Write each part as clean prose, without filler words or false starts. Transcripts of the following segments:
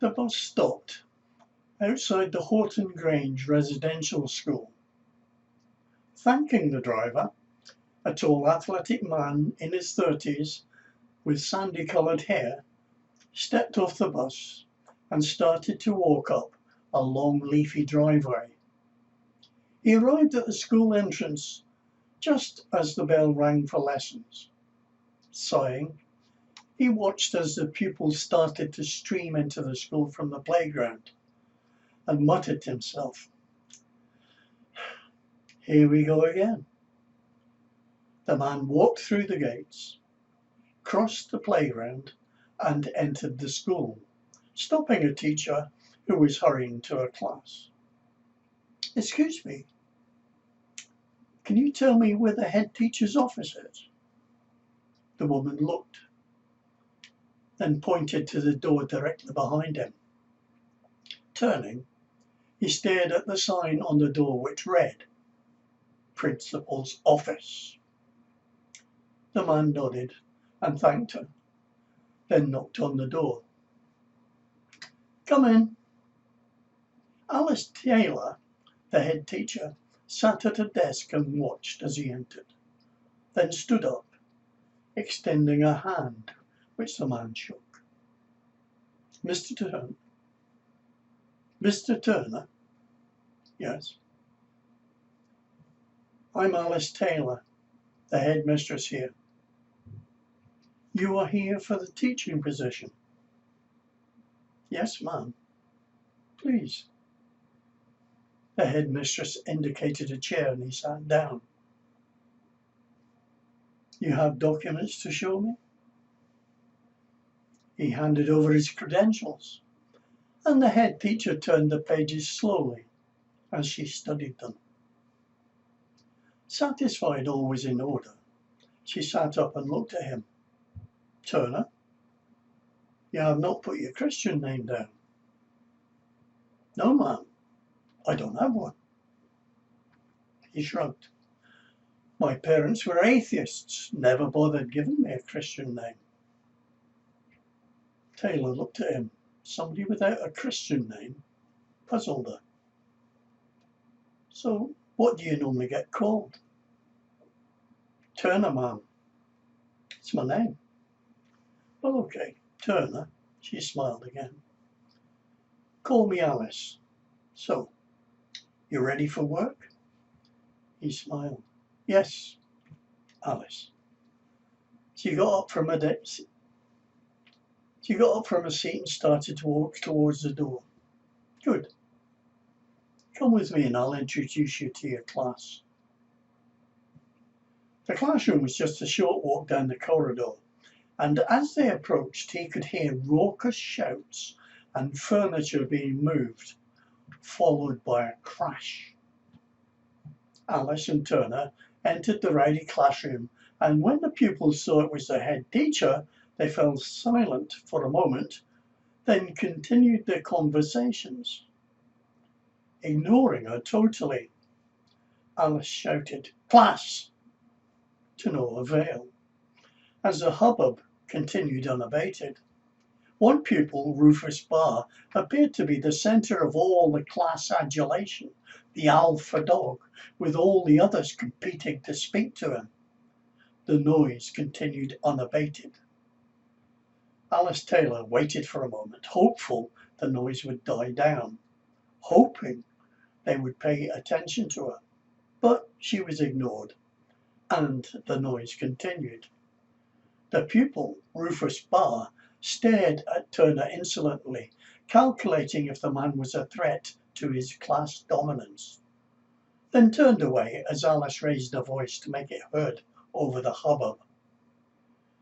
The bus stopped outside the Horton Grange residential school. Thanking the driver, a tall athletic man in his 30s with sandy-coloured hair stepped off the bus and started to walk up a long leafy driveway. He arrived at the school entrance just as the bell rang for lessons. Sighing, he watched as the pupils started to stream into the school from the playground and muttered to himself, "Here we go again." The man walked through the gates, crossed the playground and entered the school, stopping a teacher who was hurrying to a class. "Excuse me, can you tell me where the head teacher's office is?" The woman looked, then pointed to the door directly behind him. Turning, he stared at the sign on the door which read, "Principal's Office." The man nodded and thanked her, then knocked on the door. "Come in." Alice Taylor, the head teacher, sat at a desk and watched as he entered, then stood up, extending a hand, which the man shook. Mr. Turner? Mr. Turner? Yes. I'm Alice Taylor, the headmistress here. You are here for the teaching position? Yes, ma'am. Please. The headmistress indicated a chair and he sat down. You have documents to show me? He handed over his credentials, and the head teacher turned the pages slowly as she studied them. Satisfied all was in order, she sat up and looked at him. Turner, you have not put your Christian name down. No, ma'am, I don't have one. He shrugged. My parents were atheists, never bothered giving me a Christian name. Taylor looked at him. Somebody without a Christian name puzzled her. So, what do you normally get called? Turner, ma'am. It's my name. Well, okay, Turner. She smiled again. Call me Alice. So, you ready for work? He smiled. Yes, Alice. She got up from a seat and started to walk towards the door. Good. Come with me and I'll introduce you to your class. The classroom was just a short walk down the corridor, and as they approached he could hear raucous shouts and furniture being moved, followed by a crash. Alice and Turner entered the rowdy classroom, and when the pupils saw it was the head teacher, they fell silent for a moment, then continued their conversations. Ignoring her totally, Alice shouted, "Class!" to no avail, as the hubbub continued unabated. One pupil, Rufus Barr, appeared to be the centre of all the class adulation, the alpha dog, with all the others competing to speak to him. The noise continued unabated. Alice Taylor waited for a moment, hopeful the noise would die down, hoping they would pay attention to her. But she was ignored, and the noise continued. The pupil, Rufus Barr, stared at Turner insolently, calculating if the man was a threat to his class dominance, then turned away as Alice raised her voice to make it heard over the hubbub.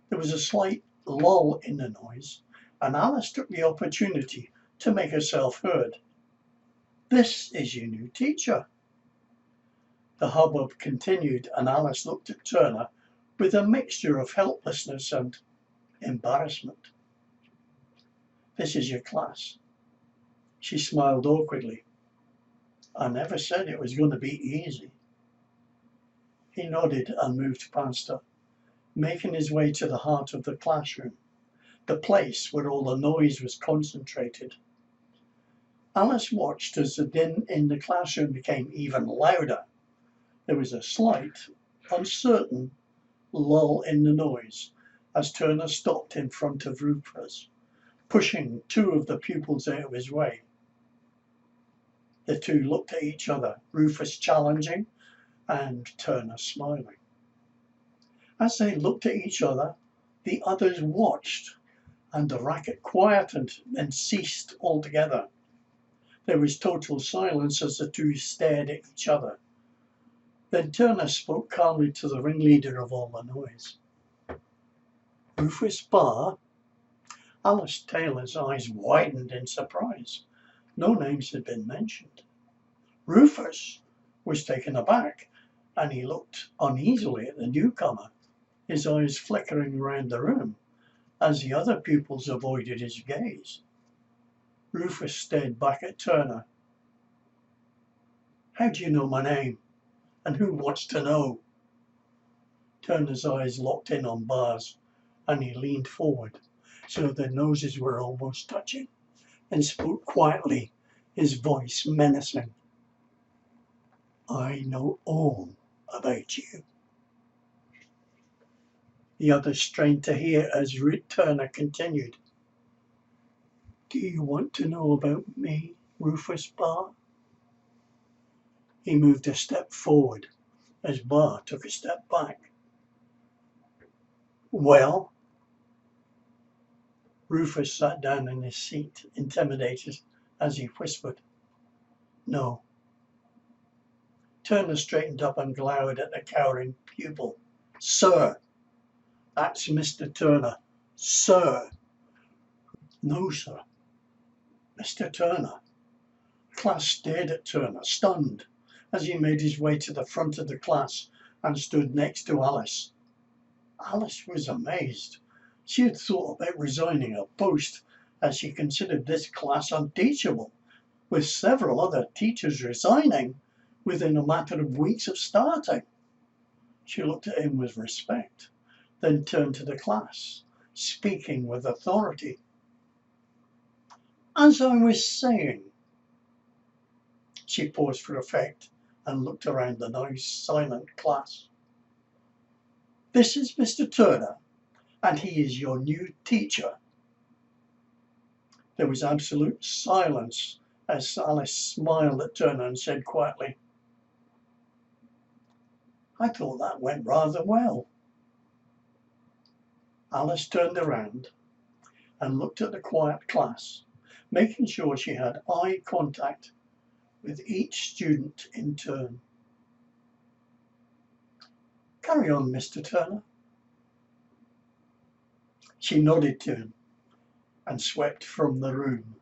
There was a slight lull in the noise, and Alice took the opportunity to make herself heard. "This is your new teacher." The hubbub continued, and Alice looked at Turner with a mixture of helplessness and embarrassment. "This is your class." She smiled awkwardly. "I never said it was going to be easy." He nodded and moved past her, making his way to the heart of the classroom, the place where all the noise was concentrated. Alice watched as the din in the classroom became even louder. There was a slight, uncertain lull in the noise as Turner stopped in front of Rufus, pushing two of the pupils out of his way. The two looked at each other, Rufus challenging and Turner smiling. As they looked at each other, the others watched, and the racket quietened, then ceased altogether. There was total silence as the two stared at each other. Then Turner spoke calmly to the ringleader of all the noise. Rufus Barr? Alice Taylor's eyes widened in surprise. No names had been mentioned. Rufus was taken aback, and he looked uneasily at the newcomer, his eyes flickering around the room as the other pupils avoided his gaze. Rufus stared back at Turner. How do you know my name? And who wants to know? Turner's eyes locked in on Barr's, and he leaned forward so their noses were almost touching, and spoke quietly, his voice menacing. I know all about you. The others strained to hear as Turner continued. Do you want to know about me, Rufus Barr? He moved a step forward as Barr took a step back. Well? Rufus sat down in his seat, intimidated, as he whispered, No. Turner straightened up and glowered at the cowering pupil. Sir! That's Mr. Turner. Sir! No, sir. Mr. Turner. The class stared at Turner, stunned, as he made his way to the front of the class and stood next to Alice. Alice was amazed. She had thought about resigning her post as she considered this class unteachable, with several other teachers resigning within a matter of weeks of starting. She looked at him with respect, then turned to the class, speaking with authority. As I was saying, she paused for effect and looked around the now silent class. This is Mr. Turner, and he is your new teacher. There was absolute silence as Alice smiled at Turner and said quietly, I thought that went rather well. Alice turned around and looked at the quiet class, making sure she had eye contact with each student in turn. Carry on, Mr. Turner. She nodded to him and swept from the room.